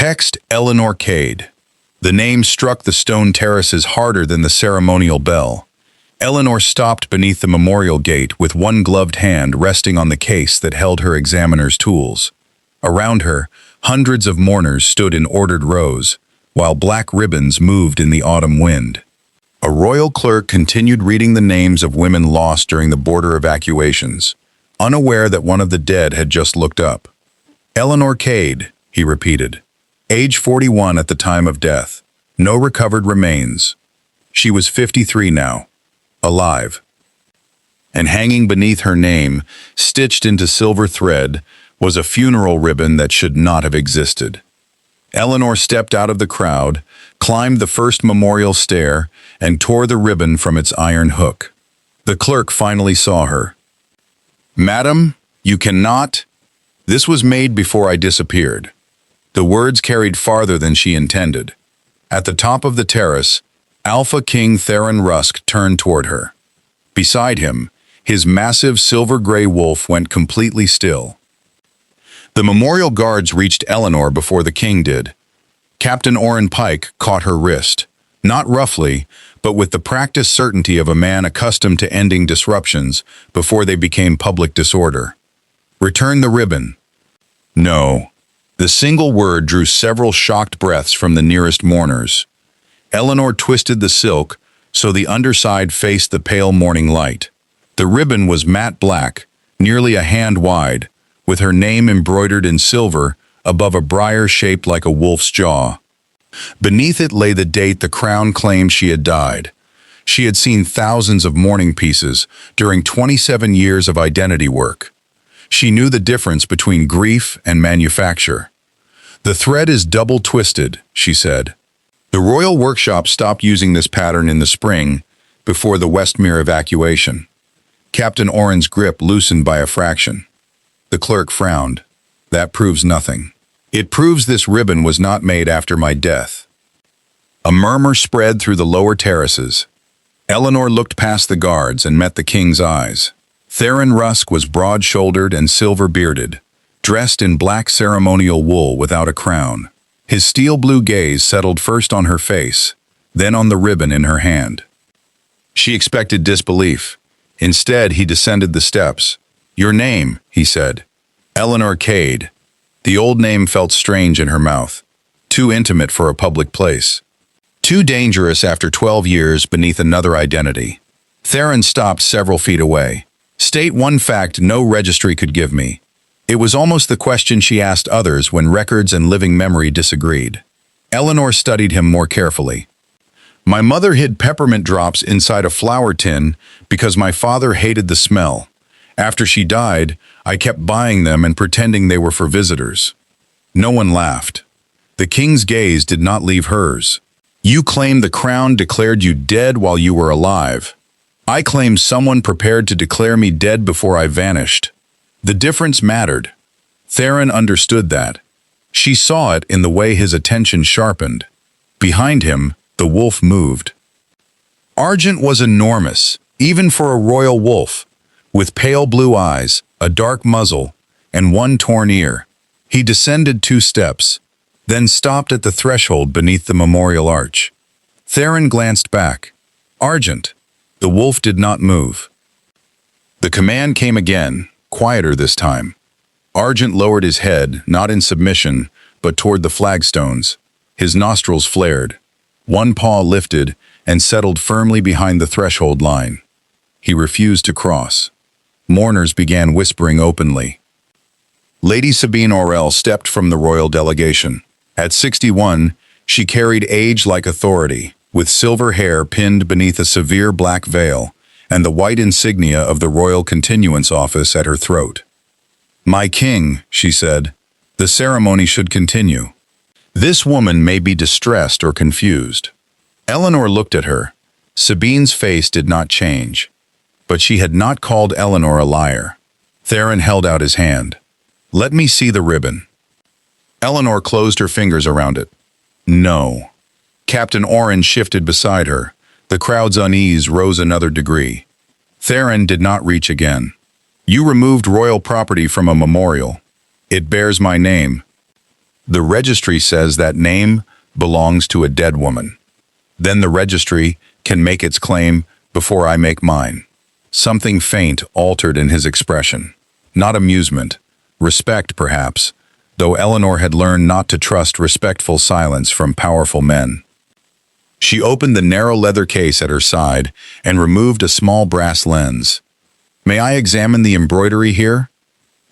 Text Elinor Cade. The name struck the stone terraces harder than the ceremonial bell. Elinor stopped beneath the memorial gate with one gloved hand resting on the case that held her examiner's tools. Around her, hundreds of mourners stood in ordered rows, while black ribbons moved in the autumn wind. A royal clerk continued reading the names of women lost during the border evacuations, unaware that one of the dead had just looked up. Elinor Cade, he repeated. Age 41 at the time of death. No recovered remains. She was 53 now. Alive. And hanging beneath her name, stitched into silver thread, was a funeral ribbon that should not have existed. Elinor stepped out of the crowd, climbed the first memorial stair, and tore the ribbon from its iron hook. The clerk finally saw her. "Madam, you cannot." This was made before I disappeared. The words carried farther than she intended. At the top of the terrace, Alpha King Theron Rusk turned toward her. Beside him, his massive silver-gray wolf went completely still. The memorial guards reached Elinor before the king did. Captain Orrin Pike caught her wrist, not roughly, but with the practiced certainty of a man accustomed to ending disruptions before they became public disorder. "Return the ribbon." "No." The single word drew several shocked breaths from the nearest mourners. Elinor twisted the silk so the underside faced the pale morning light. The ribbon was matte black, nearly a hand wide, with her name embroidered in silver above a briar shaped like a wolf's jaw. Beneath it lay the date the crown claimed she had died. She had seen thousands of mourning pieces during 27 years of identity work. She knew the difference between grief and manufacture. "The thread is double twisted," she said. The Royal Workshop stopped using this pattern in the spring before the Westmere evacuation. Captain Orrin's grip loosened by a fraction. The clerk frowned. "That proves nothing. It proves this ribbon was not made after my death." A murmur spread through the lower terraces. Elinor looked past the guards and met the king's eyes. Theron Rusk was broad-shouldered and silver-bearded, dressed in black ceremonial wool without a crown. His steel-blue gaze settled first on her face, then on the ribbon in her hand. She expected disbelief. Instead, he descended the steps. "Your name," he said. "Elinor Cade." The old name felt strange in her mouth. Too intimate for a public place. Too dangerous after 12 years beneath another identity. Theron stopped several feet away. "State one fact no registry could give me." It was almost the question she asked others when records and living memory disagreed. Elinor studied him more carefully. "My mother hid peppermint drops inside a flour tin because my father hated the smell. After she died, I kept buying them and pretending they were for visitors." No one laughed. The king's gaze did not leave hers. "You claim the crown declared you dead while you were alive. I claim someone prepared to declare me dead before I vanished." The difference mattered. Theron understood that. She saw it in the way his attention sharpened. Behind him, the wolf moved. Argent was enormous, even for a royal wolf, with pale blue eyes, a dark muzzle, and one torn ear. He descended 2 steps, then stopped at the threshold beneath the memorial arch. Theron glanced back. Argent. The wolf did not move. The command came again, quieter this time. Argent lowered his head, not in submission, but toward the flagstones. His nostrils flared. One paw lifted and settled firmly behind the threshold line. He refused to cross. Mourners began whispering openly. Lady Sabine Aurel stepped from the royal delegation. At 61, she carried age-like authority, with silver hair pinned beneath a severe black veil, and the white insignia of the Royal Continuance Office at her throat. "My king," she said, "the ceremony should continue. This woman may be distressed or confused." Elinor looked at her. Sabine's face did not change, but she had not called Elinor a liar. Theron held out his hand. "Let me see the ribbon." Elinor closed her fingers around it. "No." Captain Orrin shifted beside her. The crowd's unease rose another degree. Theron did not reach again. "You removed royal property from a memorial. It bears my name." The registry says that name belongs to a dead woman. Then the registry can make its claim before I make mine. Something faint altered in his expression. Not amusement, respect perhaps, though Elinor had learned not to trust respectful silence from powerful men. She opened the narrow leather case at her side and removed a small brass lens. "May I examine the embroidery here?"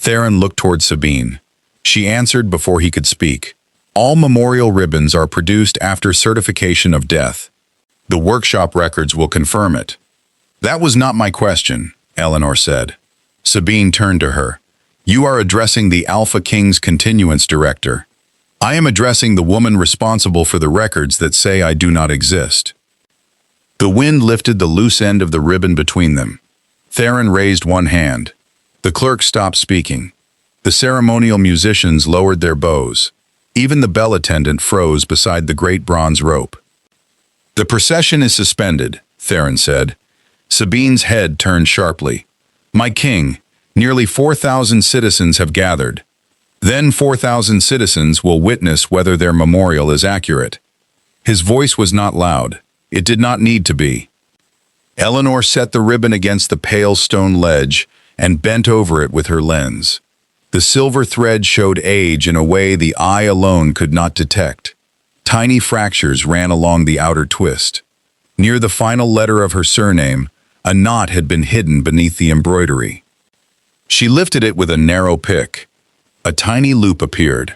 Theron looked toward Sabine. She answered before he could speak. "All memorial ribbons are produced after certification of death. The workshop records will confirm it." "That was not my question," Elinor said. Sabine turned to her. "You are addressing the Alpha King's continuance director. I am addressing the woman responsible for the records that say I do not exist." The wind lifted the loose end of the ribbon between them. Theron raised one hand. The clerk stopped speaking. The ceremonial musicians lowered their bows. Even the bell attendant froze beside the great bronze rope. "The procession is suspended," Theron said. Sabine's head turned sharply. "My king, nearly 4,000 citizens have gathered. Then 4,000 citizens will witness whether their memorial is accurate." His voice was not loud. It did not need to be. Elinor set the ribbon against the pale stone ledge and bent over it with her lens. The silver thread showed age in a way the eye alone could not detect. Tiny fractures ran along the outer twist. Near the final letter of her surname, a knot had been hidden beneath the embroidery. She lifted it with a narrow pick. A tiny loop appeared.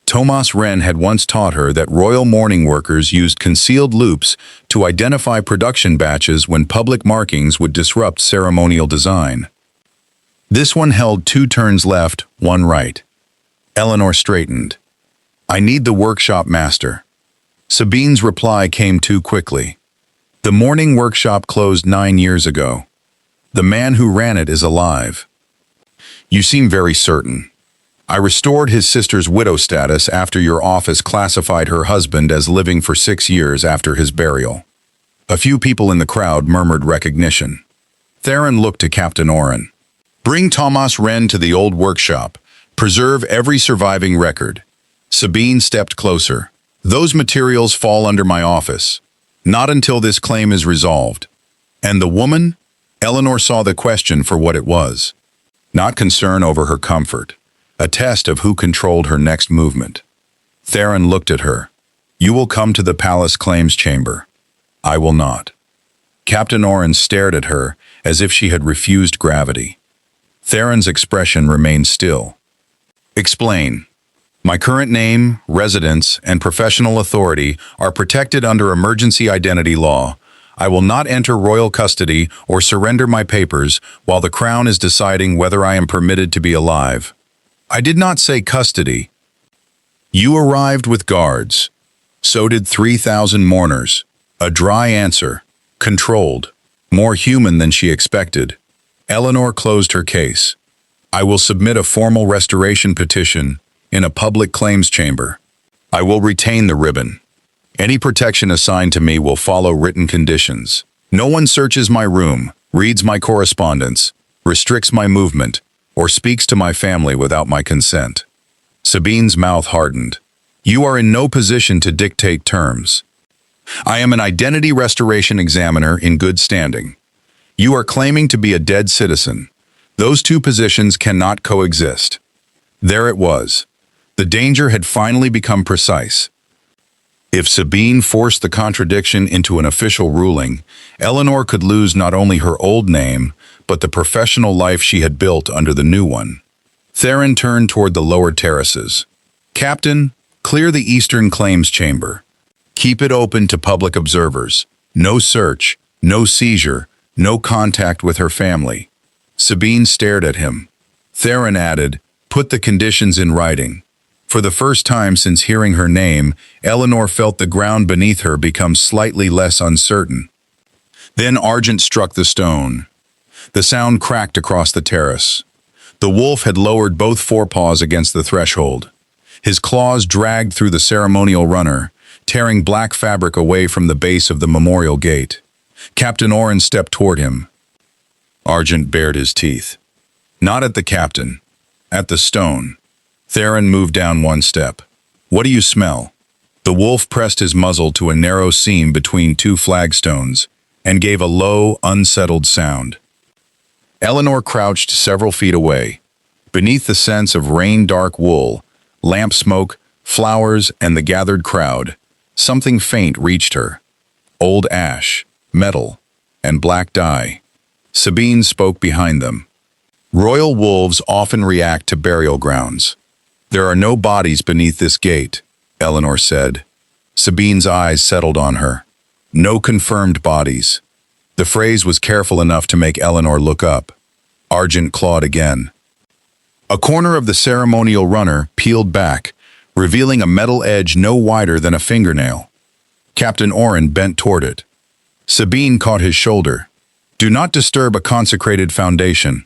Thomas Wren had once taught her that royal mourning workers used concealed loops to identify production batches when public markings would disrupt ceremonial design. This one held 2 turns left, 1 right. Elinor straightened. "I need the workshop master." Sabine's reply came too quickly. "The mourning workshop closed 9 years ago. The man who ran it is alive." "You seem very certain." "I restored his sister's widow status after your office classified her husband as living for 6 years after his burial." A few people in the crowd murmured recognition. Theron looked to Captain Oren. "Bring Thomas Wren to the old workshop. Preserve every surviving record." Sabine stepped closer. "Those materials fall under my office. Not until this claim is resolved." "And the woman?" Elinor saw the question for what it was. Not concern over her comfort. A test of who controlled her next movement. Theron looked at her. "You will come to the palace claims chamber." "I will not." Captain Oren stared at her as if she had refused gravity. Theron's expression remained still. "Explain." "My current name, residence, and professional authority are protected under emergency identity law. I will not enter royal custody or surrender my papers while the crown is deciding whether I am permitted to be alive." "I did not say custody." "You arrived with guards. So did 3,000 mourners." A dry answer. Controlled. More human than she expected. Elinor closed her case. "I will submit a formal restoration petition in a public claims chamber. I will retain the ribbon. Any protection assigned to me will follow written conditions. No one searches my room, reads my correspondence, restricts my movement, or speaks to my family without my consent." Sabine's mouth hardened. "You are in no position to dictate terms. I am an identity restoration examiner in good standing. You are claiming to be a dead citizen. Those 2 positions cannot coexist." There it was. The danger had finally become precise. If Sabine forced the contradiction into an official ruling, Elinor could lose not only her old name, but the professional life she had built under the new one. Theron turned toward the lower terraces. "Captain, clear the eastern claims chamber. Keep it open to public observers. No search, no seizure, no contact with her family." Sabine stared at him. Theron added, "Put the conditions in writing." For the first time since hearing her name, Elinor felt the ground beneath her become slightly less uncertain. Then Argent struck the stone. The sound cracked across the terrace. The wolf had lowered both forepaws against the threshold. His claws dragged through the ceremonial runner, tearing black fabric away from the base of the memorial gate. Captain Oren stepped toward him. Argent bared his teeth. Not at the captain, at the stone. Theron moved down one step. What do you smell? The wolf pressed his muzzle to a narrow seam between two flagstones and gave a low, unsettled sound. Elinor crouched several feet away. Beneath the scents of rain-dark wool, lamp smoke, flowers, and the gathered crowd, something faint reached her. Old ash, metal, and black dye. Sabine spoke behind them. Royal wolves often react to burial grounds. There are no bodies beneath this gate, Elinor said. Sabine's eyes settled on her. No confirmed bodies. The phrase was careful enough to make Elinor look up. Argent clawed again. A corner of the ceremonial runner peeled back, revealing a metal edge no wider than a fingernail. Captain Oren bent toward it. Sabine caught his shoulder. Do not disturb a consecrated foundation.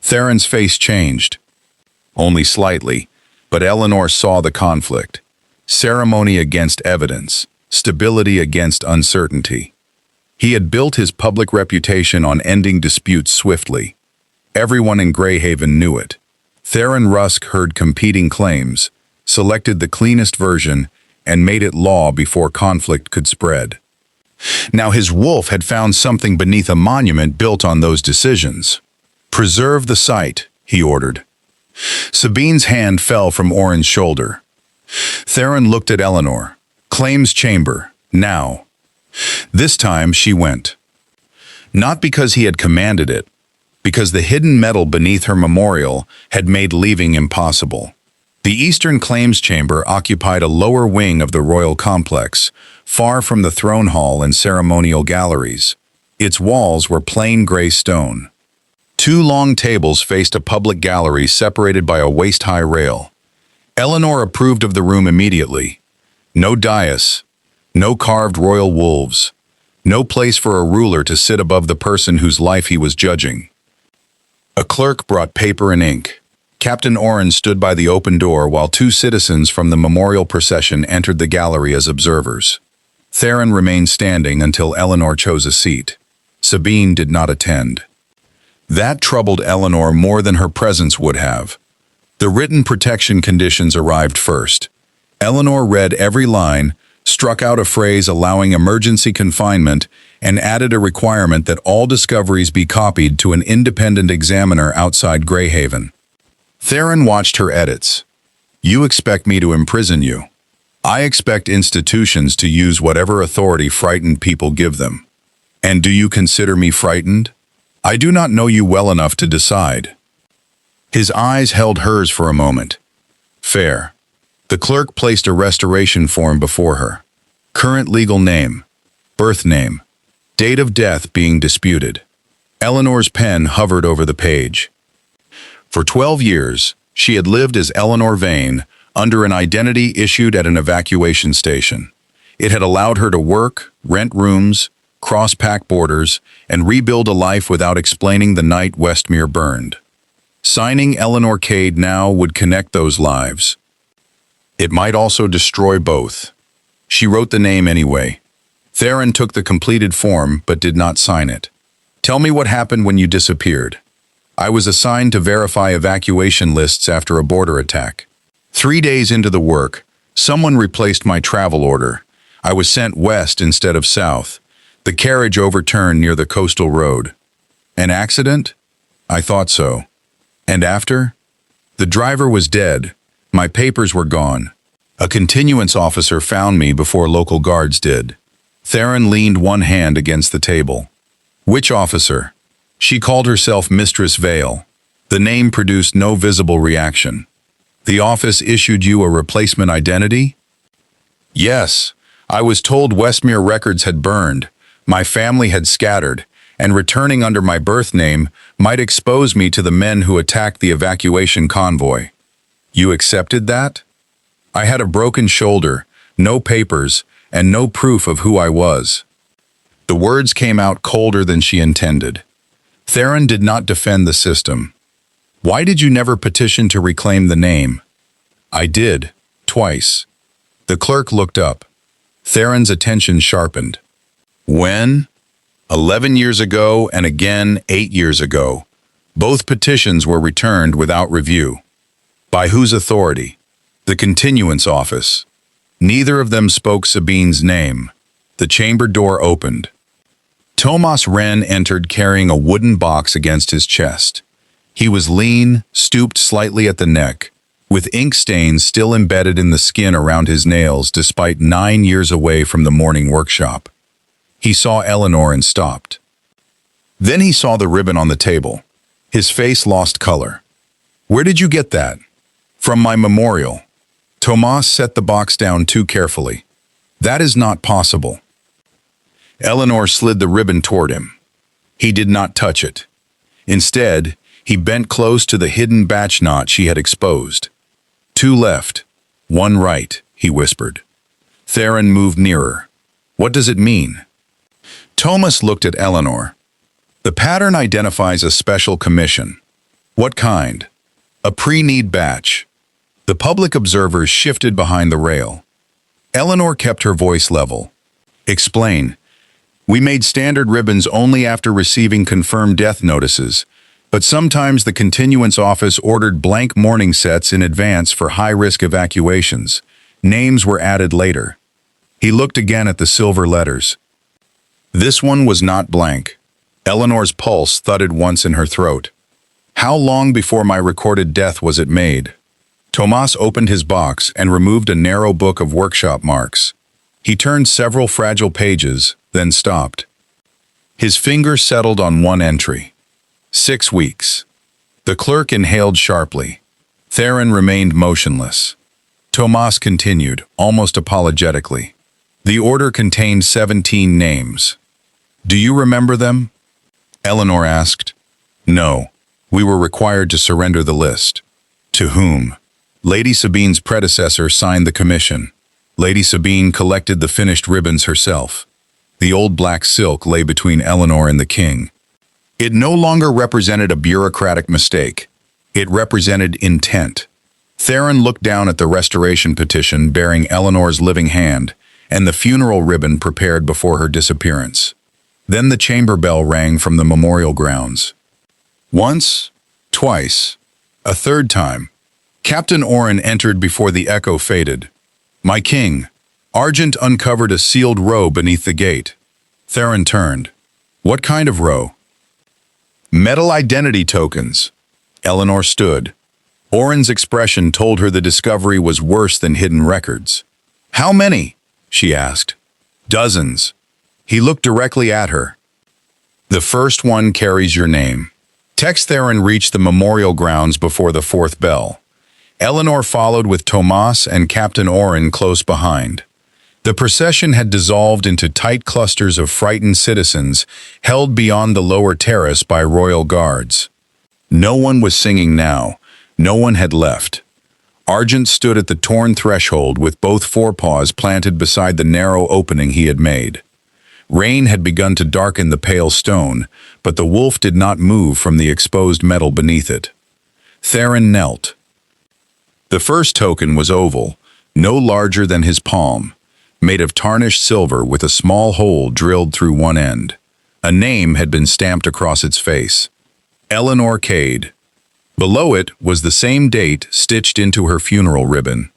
Theron's face changed. Only slightly, but Elinor saw the conflict. Ceremony against evidence, stability against uncertainty. He had built his public reputation on ending disputes swiftly. Everyone in Greyhaven knew it. Theron Rusk heard competing claims, selected the cleanest version, and made it law before conflict could spread. Now his wolf had found something beneath a monument built on those decisions. Preserve the site, he ordered. Sabine's hand fell from Oren's shoulder. Theron looked at Elinor. Claims chamber, now. This time she went. Not because he had commanded it, because the hidden metal beneath her memorial had made leaving impossible. The Eastern Claims Chamber occupied a lower wing of the royal complex, far from the throne hall and ceremonial galleries. Its walls were plain gray stone. Two long tables faced a public gallery separated by a waist-high rail. Elinor approved of the room immediately. No dais, no carved royal wolves, no place for a ruler to sit above the person whose life he was judging. A clerk brought paper and ink. Captain Oren stood by the open door while two citizens from the memorial procession entered the gallery as observers. Theron remained standing until Elinor chose a seat. Sabine did not attend. That troubled Elinor more than her presence would have. The written protection conditions arrived first. Elinor read every line, struck out a phrase allowing emergency confinement, and added a requirement that all discoveries be copied to an independent examiner outside Greyhaven. Theron watched her edits. You expect me to imprison you. I expect institutions to use whatever authority frightened people give them. And do you consider me frightened? I do not know you well enough to decide. His eyes held hers for a moment. Fair. The clerk placed a restoration form before her. Current legal name, birth name, date of death being disputed. Elinor's pen hovered over the page. For 12 years, she had lived as Elinor Vane under an identity issued at an evacuation station. It had allowed her to work, rent rooms, cross pack borders, and rebuild a life without explaining the night Westmere burned. Signing Elinor Cade now would connect those lives. It might also destroy both. She wrote the name anyway. Theron took the completed form but did not sign it. Tell me what happened when you disappeared. I was assigned to verify evacuation lists after a border attack. 3 days into the work, someone replaced my travel order. I was sent west instead of south. The carriage overturned near the coastal road. An accident? I thought so. And after? The driver was dead. My papers were gone. A continuance officer found me before local guards did. Theron leaned one hand against the table. Which officer? She called herself Mistress Vale. The name produced no visible reaction. The office issued you a replacement identity? Yes. I was told Westmere records had burned, my family had scattered, and returning under my birth name might expose me to the men who attacked the evacuation convoy. You accepted that? I had a broken shoulder, no papers, and no proof of who I was. The words came out colder than she intended. Theron did not defend the system. Why did you never petition to reclaim the name? I did, twice. The clerk looked up. Theron's attention sharpened. When? 11 years ago and again 8 years ago. Both petitions were returned without review. By whose authority? The continuance office. Neither of them spoke Sabine's name. The chamber door opened. Thomas Wren entered carrying a wooden box against his chest. He was lean, stooped slightly at the neck, with ink stains still embedded in the skin around his nails despite 9 years away from the morning workshop. He saw Elinor and stopped. Then he saw the ribbon on the table. His face lost color. "Where did you get that?" "From my memorial." Thomas set the box down too carefully. "That is not possible." Elinor slid the ribbon toward him. He did not touch it. Instead, he bent close to the hidden batch knot she had exposed. "Two left, one right," he whispered. Theron moved nearer. "What does it mean?" Thomas looked at Elinor. "The pattern identifies a special commission." "What kind?" "A pre-need batch." The public observers shifted behind the rail. Elinor kept her voice level. "Explain. We made standard ribbons only after receiving confirmed death notices, but sometimes the continuance office ordered blank mourning sets in advance for high-risk evacuations. Names were added later." He looked again at the silver letters. This one was not blank. Elinor's pulse thudded once in her throat. "How long before my recorded death was it made?" Thomas opened his box and removed a narrow book of workshop marks. He turned several fragile pages, then stopped. His finger settled on one entry. 6 weeks. The clerk inhaled sharply. Theron remained motionless. Thomas continued, almost apologetically. The order contained 17 names. "Do you remember them?" Elinor asked. "No. We were required to surrender the list." "To whom?" Lady Sabine's predecessor signed the commission. Lady Sabine collected the finished ribbons herself. The old black silk lay between Elinor and the king. It no longer represented a bureaucratic mistake. It represented intent. Theron looked down at the restoration petition bearing Elinor's living hand and the funeral ribbon prepared before her disappearance. Then the chamber bell rang from the memorial grounds. Once, twice, a third time. Captain Oren entered before the echo faded. "My king." Argent uncovered a sealed row beneath the gate. Theron turned. "What kind of row?" "Metal identity tokens." Elinor stood. Oren's expression told her the discovery was worse than hidden records. "How many?" she asked. "Dozens." He looked directly at her. "The first one carries your name." Tex Theron reached the memorial grounds before the fourth bell. Elinor followed with Thomas and Captain Oren close behind. The procession had dissolved into tight clusters of frightened citizens held beyond the lower terrace by royal guards. No one was singing now. No one had left. Argent stood at the torn threshold with both forepaws planted beside the narrow opening he had made. Rain had begun to darken the pale stone, but the wolf did not move from the exposed metal beneath it. Theron knelt. The first token was oval, no larger than his palm, made of tarnished silver with a small hole drilled through one end. A name had been stamped across its face. Elinor Cade. Below it was the same date stitched into her funeral ribbon.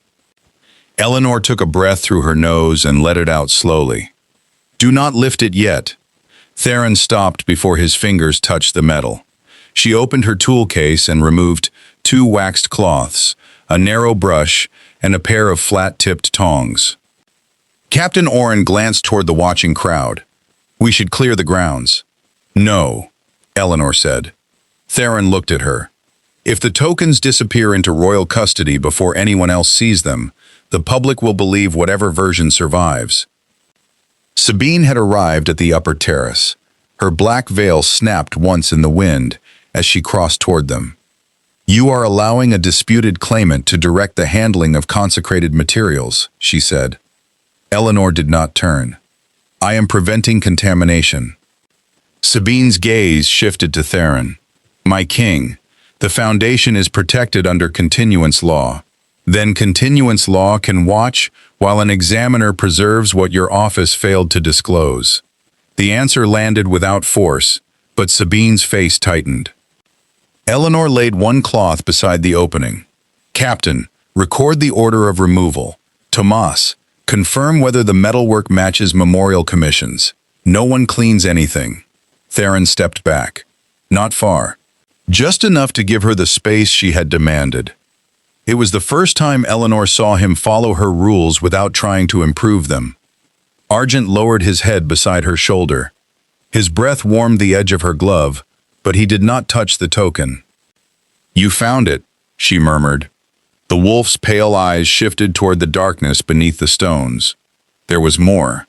Elinor took a breath through her nose and let it out slowly. "Do not lift it yet." Theron stopped before his fingers touched the metal. She opened her tool case and removed 2 waxed cloths, a narrow brush, and a pair of flat-tipped tongs. Captain Oren glanced toward the watching crowd. "We should clear the grounds." "No," Elinor said. Theron looked at her. "If the tokens disappear into royal custody before anyone else sees them, the public will believe whatever version survives." Sabine had arrived at the upper terrace. Her black veil snapped once in the wind as she crossed toward them. "You are allowing a disputed claimant to direct the handling of consecrated materials," she said. Elinor did not turn. "I am preventing contamination." Sabine's gaze shifted to Theron. "My king, the Foundation is protected under continuance law. Then continuance law can watch while an examiner preserves what your office failed to disclose." The answer landed without force, but Sabine's face tightened. Elinor laid one cloth beside the opening. "Captain, Record the order of removal. Tomas, confirm whether the metalwork matches memorial commissions. No one cleans anything. Theron stepped back. Not far. Just enough to give her the space she had demanded. It was the first time Elinor saw him follow her rules without trying to improve them. Argent lowered his head beside her shoulder. His breath warmed the edge of her glove, but he did not touch the token. "You found it," she murmured. The wolf's pale eyes shifted toward the darkness beneath the stones. There was more.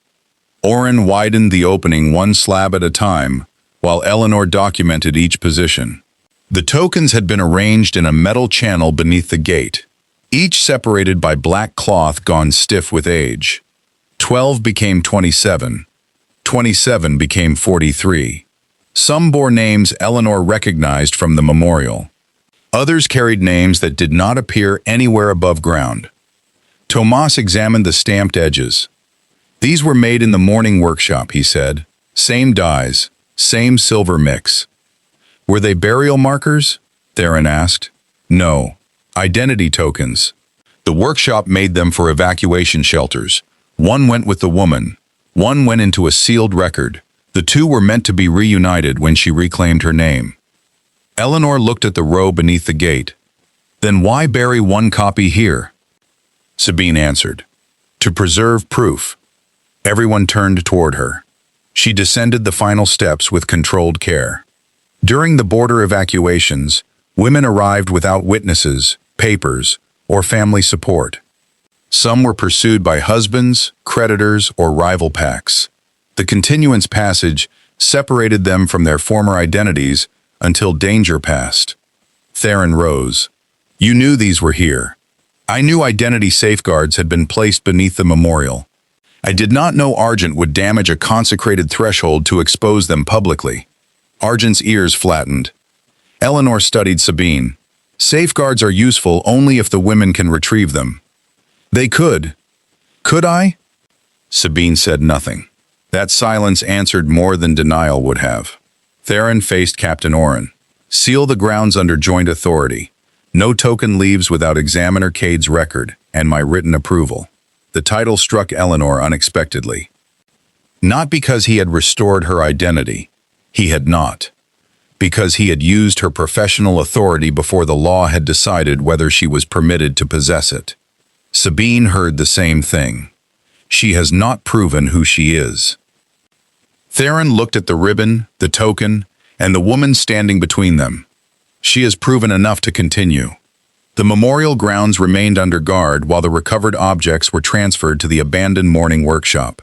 Oren widened the opening one slab at a time, while Elinor documented each position. The tokens had been arranged in a metal channel beneath the gate, each separated by black cloth gone stiff with age. 12 became 27. 27 became 43. Some bore names Elinor recognized from the memorial. Others carried names that did not appear anywhere above ground. Tomas examined the stamped edges. "These were made in the morning workshop," he said. "Same dyes, same silver mix." "Were they burial markers?" Theron asked. "No. Identity tokens. The workshop made them for evacuation shelters. One went with the woman. One went into a sealed record. The two were meant to be reunited when she reclaimed her name." Elinor looked at the row beneath the gate. "Then why bury one copy here?" Sabine answered. "To preserve proof." Everyone turned toward her. She descended the final steps with controlled care. During the border evacuations, women arrived without witnesses, papers, or family support. Some were pursued by husbands, creditors, or rival packs. The continuance passage separated them from their former identities until danger passed. Theron rose. "You knew these were here. I knew identity safeguards had been placed beneath the memorial. I did not know Argent would damage a consecrated threshold to expose them publicly." Argent's ears flattened. Elinor studied Sabine. "Safeguards are useful only if the women can retrieve them." "They could." "Could I?" Sabine said nothing. That silence answered more than denial would have. Theron faced Captain Oren. "Seal the grounds under joint authority. No token leaves without Examiner Cade's record and my written approval." The title struck Elinor unexpectedly. Not because he had restored her identity. He had not. Because he had used her professional authority before the law had decided whether she was permitted to possess it. Sabine heard the same thing. She has not proven who she is. Theron looked at the ribbon, the token, and the woman standing between them. She has proven enough to continue. The memorial grounds remained under guard while the recovered objects were transferred to the abandoned morning workshop.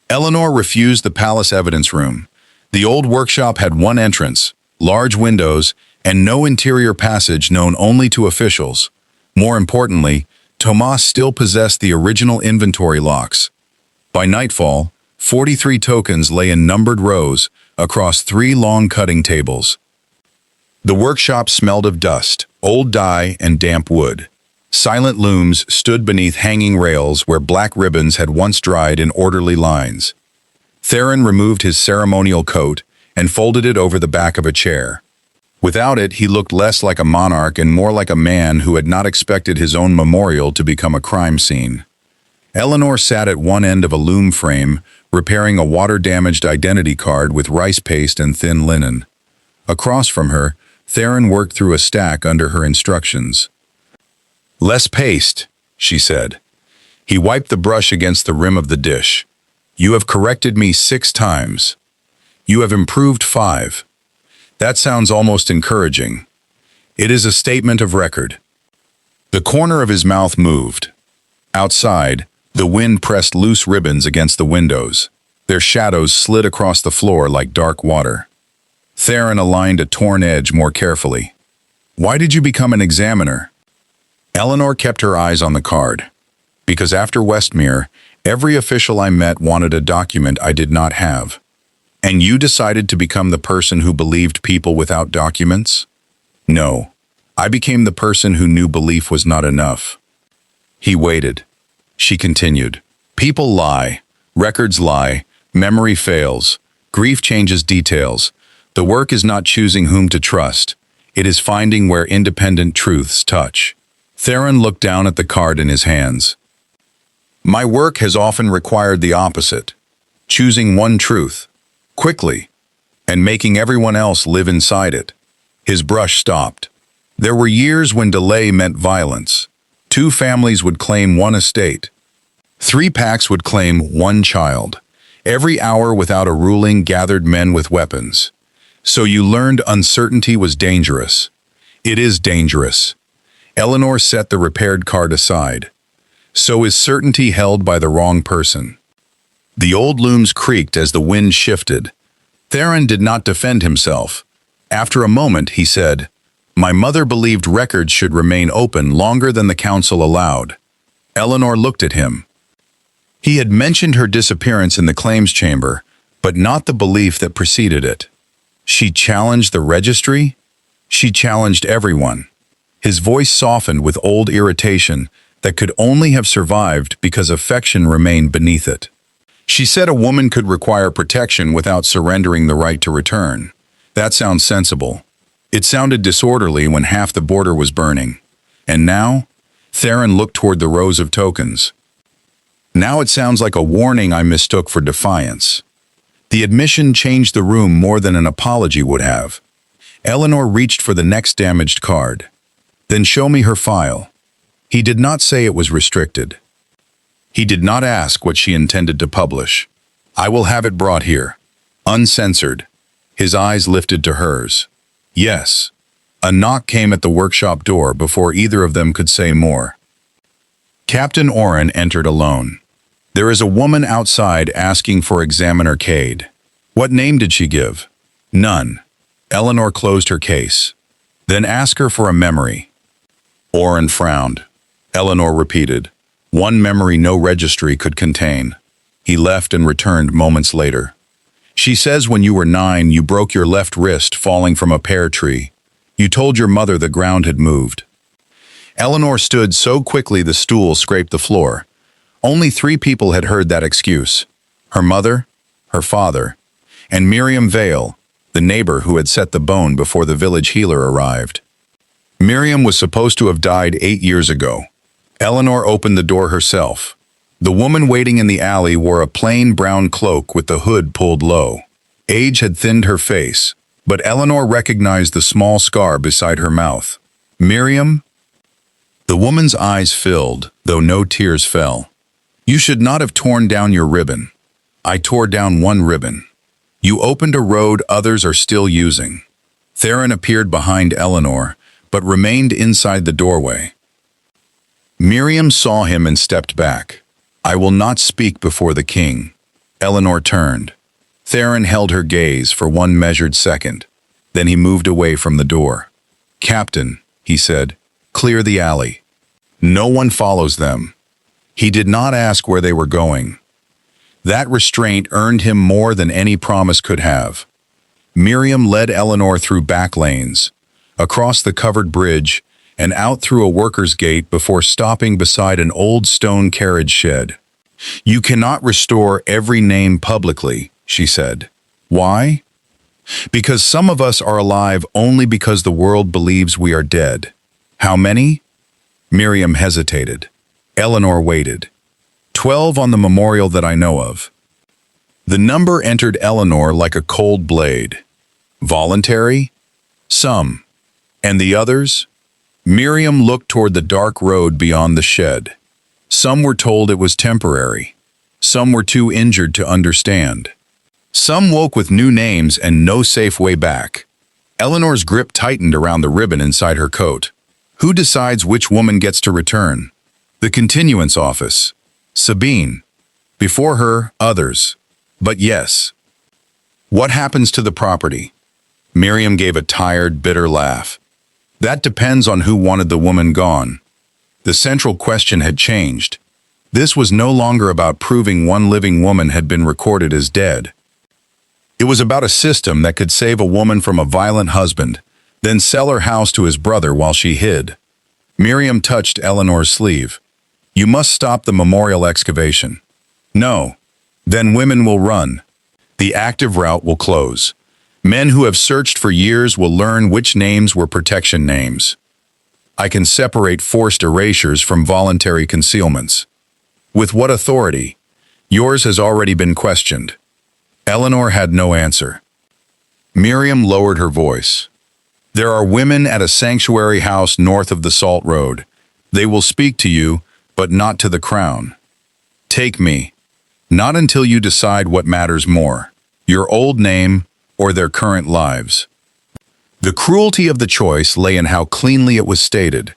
Elinor refused the palace evidence room. The old workshop had one entrance, large windows, and no interior passage known only to officials. More importantly, Tomas still possessed the original inventory locks. By nightfall, 43 tokens lay in numbered rows across 3 long cutting tables. The workshop smelled of dust, old dye, and damp wood. Silent looms stood beneath hanging rails where black ribbons had once dried in orderly lines. Theron removed his ceremonial coat and folded it over the back of a chair. Without it, he looked less like a monarch and more like a man who had not expected his own memorial to become a crime scene. Elinor sat at one end of a loom frame, repairing a water-damaged identity card with rice paste and thin linen. Across from her, Theron worked through a stack under her instructions. "Less paste," she said. He wiped the brush against the rim of the dish. "You have corrected me 6 times. You have improved 5. That sounds almost encouraging. It is a statement of record." The corner of his mouth moved. Outside, the wind pressed loose ribbons against the windows. Their shadows slid across the floor like dark water. Theron aligned a torn edge more carefully. "Why did you become an examiner?" Elinor kept her eyes on the card. "Because after Westmere, every official I met wanted a document I did not have. And you decided to become the person who believed people without documents?" "No. I became the person who knew belief was not enough." He waited. She continued. "People lie. Records lie. Memory fails. Grief changes details. The work is not choosing whom to trust. It is finding where independent truths touch." Theron looked down at the card in his hands. My work has often required the opposite, choosing one truth, quickly, and making everyone else live inside it. His brush stopped. There were years when delay meant violence. 2 families would claim 1 estate. 3 packs would claim 1 child. Every hour without a ruling gathered men with weapons. So you learned uncertainty was dangerous. It is dangerous. Elinor set the repaired card aside. So is certainty held by the wrong person. The old looms creaked as the wind shifted. Theron did not defend himself. After a moment, he said, My mother believed records should remain open longer than the council allowed. Elinor looked at him. He had mentioned her disappearance in the claims chamber, but not the belief that preceded it. She challenged the registry? She challenged everyone. His voice softened with old irritation that could only have survived because affection remained beneath it. She said a woman could require protection without surrendering the right to return. That sounds sensible. It sounded disorderly when half the border was burning. And now? Theron looked toward the rows of tokens. Now it sounds like a warning I mistook for defiance. The admission changed the room more than an apology would have. Elinor reached for the next damaged card. Then show me her file. He did not say it was restricted. He did not ask what she intended to publish. I will have it brought here. Uncensored. His eyes lifted to hers. Yes. A knock came at the workshop door before either of them could say more. Captain Oren entered alone. There is a woman outside asking for Examiner Cade. What name did she give? None. Elinor closed her case. Then ask her for a memory. Oren frowned. Elinor repeated. One memory no registry could contain. He left and returned moments later. She says when you were 9, you broke your left wrist falling from a pear tree. You told your mother the ground had moved. Elinor stood so quickly the stool scraped the floor. Only 3 people had heard that excuse. Her mother, her father, and Miriam Vale, the neighbor who had set the bone before the village healer arrived. Miriam was supposed to have died 8 years ago. Elinor opened the door herself. The woman waiting in the alley wore a plain brown cloak with the hood pulled low. Age had thinned her face, but Elinor recognized the small scar beside her mouth. Miriam? The woman's eyes filled, though no tears fell. You should not have torn down your ribbon. I tore down one ribbon. You opened a road others are still using. Theron appeared behind Elinor, but remained inside the doorway. Miriam saw him and stepped back. I will not speak before the king. Elinor turned. Theron held her gaze for one measured second. Then he moved away from the door. Captain, he said, clear the alley. No one follows them. He did not ask where they were going. That restraint earned him more than any promise could have. Miriam led Elinor through back lanes, across the covered bridge, and out through a worker's gate before stopping beside an old stone carriage shed. You cannot restore every name publicly, she said. Why? Because some of us are alive only because the world believes we are dead. How many? Miriam hesitated. Elinor waited. 12 on the memorial that I know of. The number entered Elinor like a cold blade. Voluntary? Some. And the others? Miriam looked toward the dark road beyond the shed. Some were told it was temporary. Some were too injured to understand. Some woke with new names and no safe way back. Elinor's grip tightened around the ribbon inside her coat. Who decides which woman gets to return? The continuance office. Sabine. Before her, others. But yes. What happens to the property? Miriam gave a tired, bitter laugh. That depends on who wanted the woman gone. The central question had changed. This was no longer about proving one living woman had been recorded as dead. It was about a system that could save a woman from a violent husband, then sell her house to his brother while she hid. Miriam touched Elinor's sleeve. You must stop the memorial excavation. No. Then women will run. The active route will close. Men who have searched for years will learn which names were protection names. I can separate forced erasures from voluntary concealments. With what authority? Yours has already been questioned. Elinor had no answer. Miriam lowered her voice. There are women at a sanctuary house north of the Salt Road. They will speak to you, but not to the crown. Take me. Not until you decide what matters more, your old name or their current lives. The cruelty of the choice lay in how cleanly it was stated.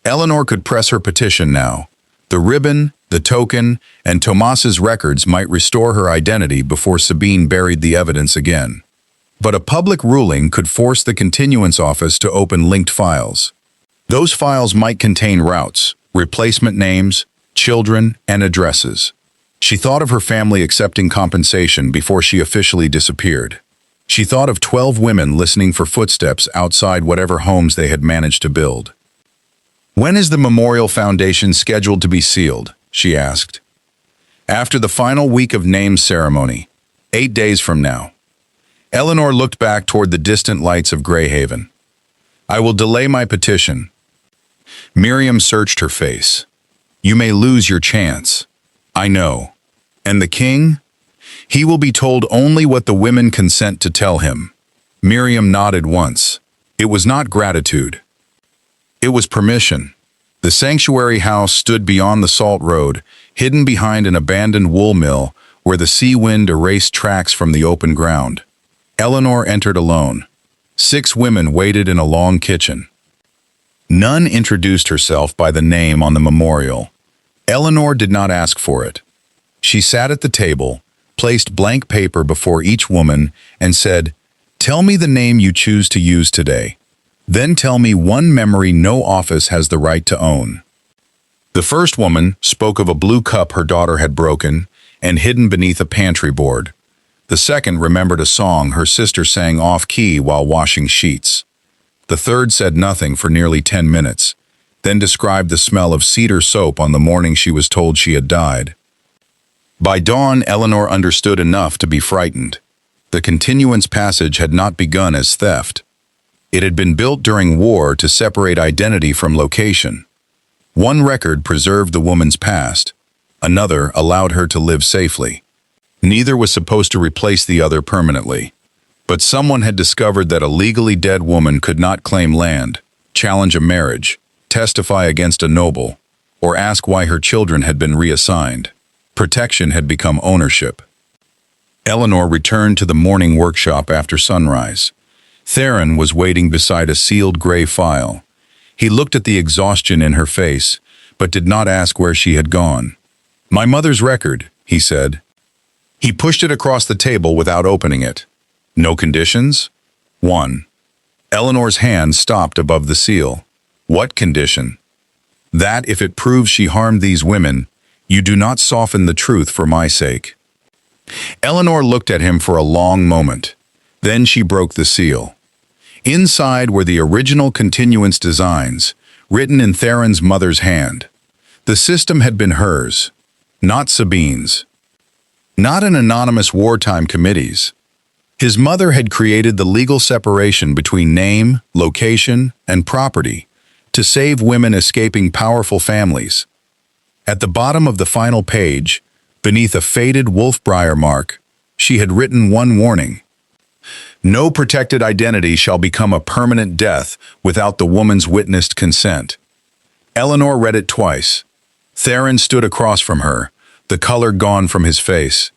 Elinor could press her petition now. The ribbon, the token, and Tomas's records might restore her identity before Sabine buried the evidence again. But a public ruling could force the continuance office to open linked files. Those files might contain routes, replacement names, children, and addresses. She thought of her family accepting compensation before she officially disappeared. She thought of 12 women listening for footsteps outside whatever homes they had managed to build. When is the memorial foundation scheduled to be sealed? She asked. After the final week of name ceremony, 8 days from now. Elinor looked back toward the distant lights of Greyhaven. I will delay my petition. Miriam searched her face. You may lose your chance. I know. And the king? He will be told only what the women consent to tell him. Miriam nodded once. It was not gratitude. It was permission. The sanctuary house stood beyond the Salt Road, hidden behind an abandoned wool mill where the sea wind erased tracks from the open ground. Elinor entered alone. 6 women waited in a long kitchen. None introduced herself by the name on the memorial. Elinor did not ask for it. She sat at the table, placed blank paper before each woman, and said, "Tell me the name you choose to use today. Then tell me one memory no office has the right to own." The first woman spoke of a blue cup her daughter had broken and hidden beneath a pantry board. The second remembered a song her sister sang off-key while washing sheets. The third said nothing for nearly 10 minutes, then described the smell of cedar soap on the morning she was told she had died. By dawn, Elinor understood enough to be frightened. The continuance passage had not begun as theft. It had been built during war to separate identity from location. One record preserved the woman's past. Another allowed her to live safely. Neither was supposed to replace the other permanently. But someone had discovered that a legally dead woman could not claim land, challenge a marriage, testify against a noble, or ask why her children had been reassigned. Protection had become ownership. Elinor returned to the morning workshop after sunrise. Theron was waiting beside a sealed gray file. He looked at the exhaustion in her face, but did not ask where she had gone. "My mother's record," he said. He pushed it across the table without opening it. "No conditions?" "1." Elinor's hand stopped above the seal. "What condition?" "That if it proves she harmed these women, you do not soften the truth for my sake." Elinor looked at him for a long moment. Then she broke the seal. Inside were the original continuance designs, written in Theron's mother's hand. The system had been hers, not Sabine's. Not an anonymous wartime committee's. His mother had created the legal separation between name, location, and property to save women escaping powerful families. At the bottom of the final page, beneath a faded wolfbriar mark, she had written one warning. No protected identity shall become a permanent death without the woman's witnessed consent. Elinor read it twice. Theron stood across from her, the color gone from his face.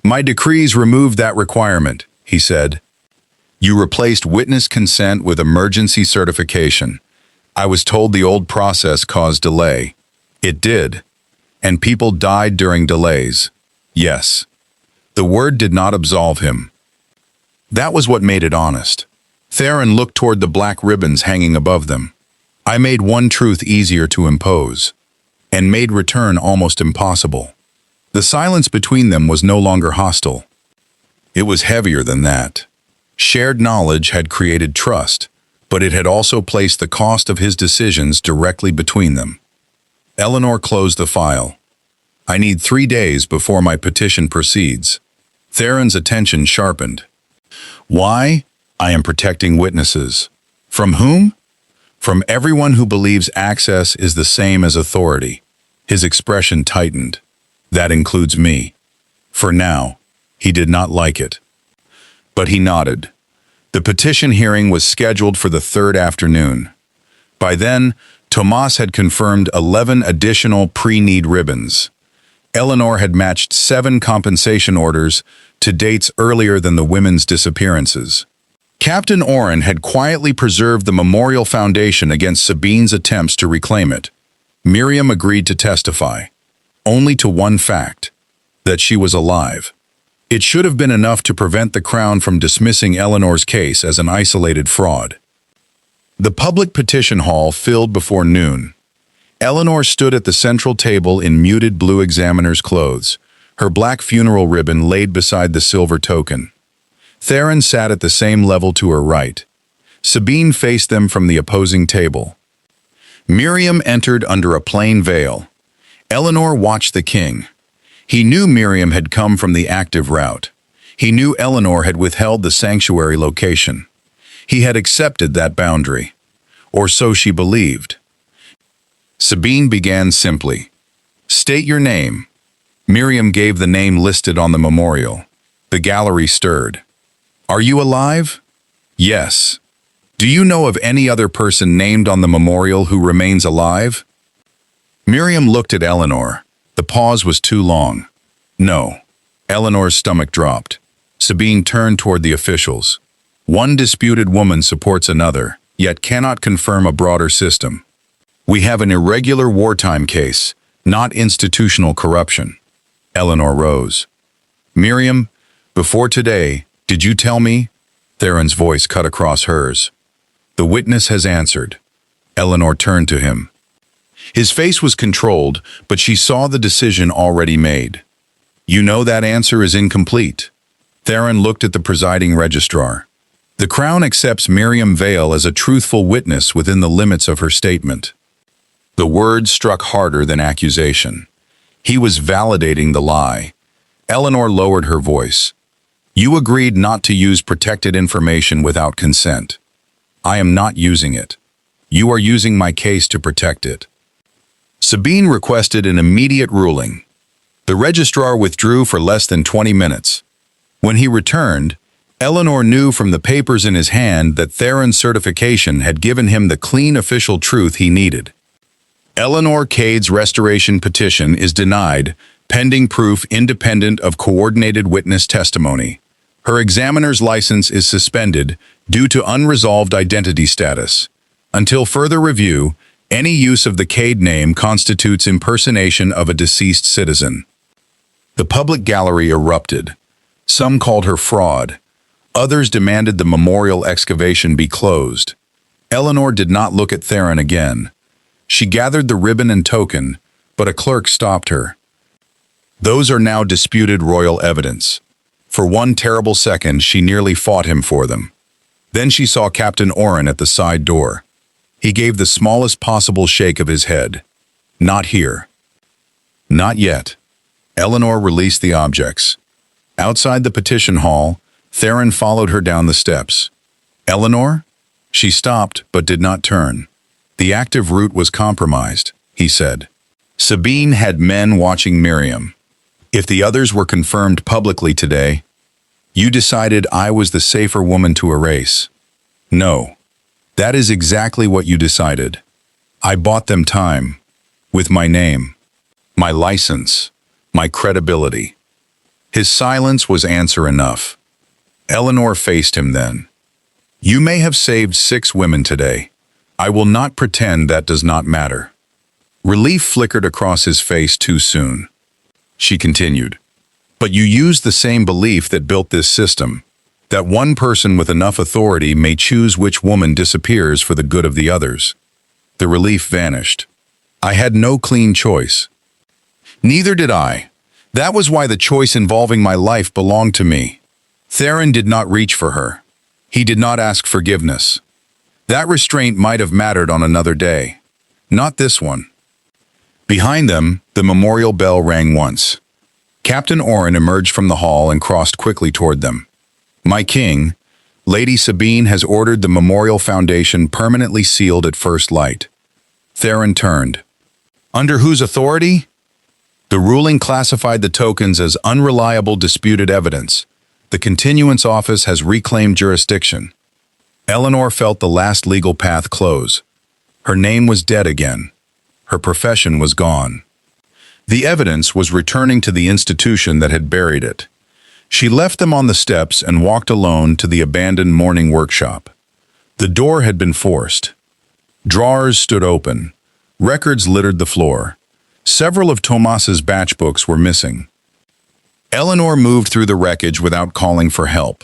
"My decrees removed that requirement," he said. "You replaced witness consent with emergency certification. I was told the old process caused delay. It did. And people died during delays. Yes." The word did not absolve him. That was what made it honest. Theron looked toward the black ribbons hanging above them. "I made one truth easier to impose, and made return almost impossible." The silence between them was no longer hostile. It was heavier than that. Shared knowledge had created trust, but it had also placed the cost of his decisions directly between them. Elinor closed the file. "I need 3 days before my petition proceeds." Theron's attention sharpened. "Why? I am protecting witnesses." "From whom?" From everyone who believes access is the same as authority. His expression tightened. That includes me. For now, he did not like it. But he nodded. The petition hearing was scheduled for the third afternoon. By then, Tomas had confirmed 11 additional pre-need ribbons. Elinor had matched 7 compensation orders to dates earlier than the women's disappearances. Captain Oren had quietly preserved the memorial foundation against Sabine's attempts to reclaim it. Miriam agreed to testify, only to one fact, that she was alive. It should have been enough to prevent the Crown from dismissing Elinor's case as an isolated fraud. The public petition hall filled before noon. Elinor stood at the central table in muted blue examiner's clothes, her black funeral ribbon laid beside the silver token. Theron sat at the same level to her right. Sabine faced them from the opposing table. Miriam entered under a plain veil. Elinor watched the king. He knew Miriam had come from the active route. He knew Elinor had withheld the sanctuary location. He had accepted that boundary. Or so she believed. Sabine began simply. "State your name." Miriam gave the name listed on the memorial. The gallery stirred. "Are you alive?" "Yes." "Do you know of any other person named on the memorial who remains alive?" Miriam looked at Elinor. The pause was too long. "No." Elinor's stomach dropped. Sabine turned toward the officials. "One disputed woman supports another, yet cannot confirm a broader system. We have an irregular wartime case, not institutional corruption." Elinor rose. "Miriam, before today, did you tell me?" Theron's voice cut across hers. "The witness has answered." Elinor turned to him. His face was controlled, but she saw the decision already made. "You know that answer is incomplete." Theron looked at the presiding registrar. "The Crown accepts Miriam Vale as a truthful witness within the limits of her statement." The words struck harder than accusation. He was validating the lie. Elinor lowered her voice. "You agreed not to use protected information without consent. I am not using it. You are using my case to protect it." Sabine requested an immediate ruling. The registrar withdrew for less than 20 minutes. When he returned, Elinor knew from the papers in his hand that Theron's certification had given him the clean official truth he needed. Elinor Cade's restoration petition is denied, pending proof independent of coordinated witness testimony. Her examiner's license is suspended due to unresolved identity status. Until further review, any use of the Cade name constitutes impersonation of a deceased citizen. The public gallery erupted. Some called her fraud. Others demanded the memorial excavation be closed. Elinor did not look at Theron again. She gathered the ribbon and token, but a clerk stopped her. "Those are now disputed royal evidence." For one terrible second, she nearly fought him for them. Then she saw Captain Oren at the side door. He gave the smallest possible shake of his head. "Not here." "Not yet." Elinor released the objects. Outside the petition hall, Theron followed her down the steps. "Elinor?" She stopped, but did not turn. "The active route was compromised," he said. Sabine had men watching Miriam. "If the others were confirmed publicly today, you decided I was the safer woman to erase." "No. That is exactly what you decided. I bought them time. With my name. My license. My credibility." His silence was answer enough. Elinor faced him then. "You may have saved 6 women today. I will not pretend that does not matter." Relief flickered across his face too soon. She continued, "But you used the same belief that built this system, that one person with enough authority may choose which woman disappears for the good of the others." The relief vanished. "I had no clean choice." "Neither did I. That was why the choice involving my life belonged to me." Theron did not reach for her. He did not ask forgiveness. That restraint might have mattered on another day. Not this one. Behind them, the memorial bell rang once. Captain Oren emerged from the hall and crossed quickly toward them. "My king, Lady Sabine has ordered the memorial foundation permanently sealed at first light. Theron turned. Under whose authority? The ruling classified the tokens as unreliable disputed evidence. The continuance office has reclaimed jurisdiction. Elinor felt the last legal path close. Her name was dead again. Her profession was gone. The evidence was returning to the institution that had buried it. She left them on the steps and walked alone to the abandoned mourning workshop. The door had been forced. Drawers stood open. Records littered the floor. Several of Tomas's batch books were missing. Elinor moved through the wreckage without calling for help.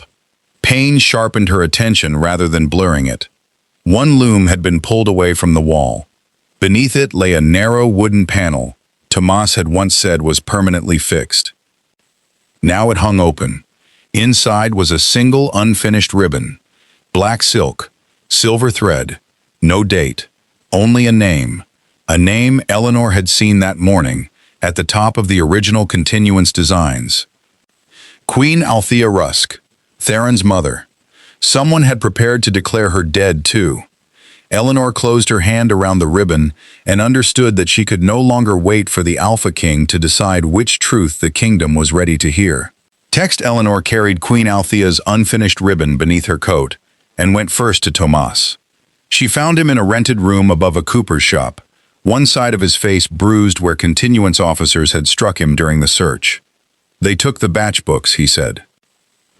Pain sharpened her attention rather than blurring it. One loom had been pulled away from the wall. Beneath it lay a narrow wooden panel Tomas had once said was permanently fixed. Now it hung open. Inside was a single unfinished ribbon. Black silk, silver thread, no date, only a name. A name Elinor had seen that morning, at the top of the original continuance designs. Queen Althea Rusk, Theron's mother. Someone had prepared to declare her dead, too. Elinor closed her hand around the ribbon and understood that she could no longer wait for the Alpha King to decide which truth the kingdom was ready to hear. Text Elinor carried Queen Althea's unfinished ribbon beneath her coat and went first to Tomas. She found him in a rented room above a cooper's shop, one side of his face bruised where continuance officers had struck him during the search. They took the batch books, he said.